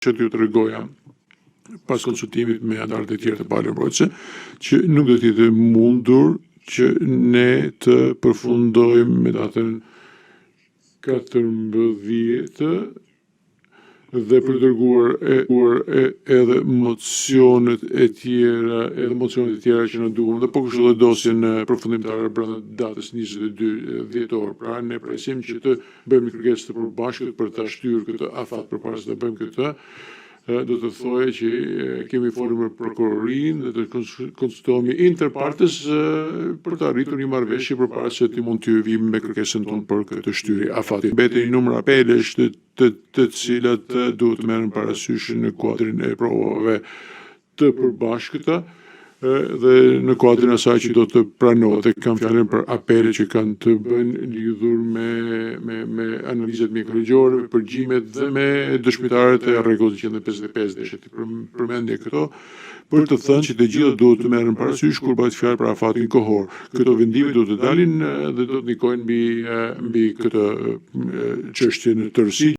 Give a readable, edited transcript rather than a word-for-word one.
që t'ju tregoja pas konsultimit me anëtarët e tjerë të palës mbrojtëse, që nuk do të jetë mundur që ne të përfundojmë me datën 14 dhe për të dërguar edhe mocionet e tjera që na duhen, dhe po kështu dhe dosjen përfundimtare brenda datës 22 dhjetor. Pra ne presim që të bëjmë kërkesë të përbashkët për ta shtyrë këtë afat përpara se të bëjmë këtë. Do të thojë që kemi folur me prokurorinë dhe të konsultohemi inter partes për të arritur një marrëveshje përpara se të mund të vijmë me kërkesën tonë për këtë shtyrje afati. Mbeten një numër apelesh të cilat duhet të merren parasysh në kuadrin e provave të përbashkëta dhe në kuadrin asaj që do të pranohet. Kam fjalën për apelet që kanë të bëjnë lidhur me analizat mjekëligjore, me përgjimet dhe me dëshmitarët e rregullit 155. Desha të përmendje këto për të thënë që të gjitha duhet të merren parasysh kur bëhet fjalë për afatin kohor. Këto vendime do të dalin dhe do të ndikojnë mbi këtë çështje në tërësi.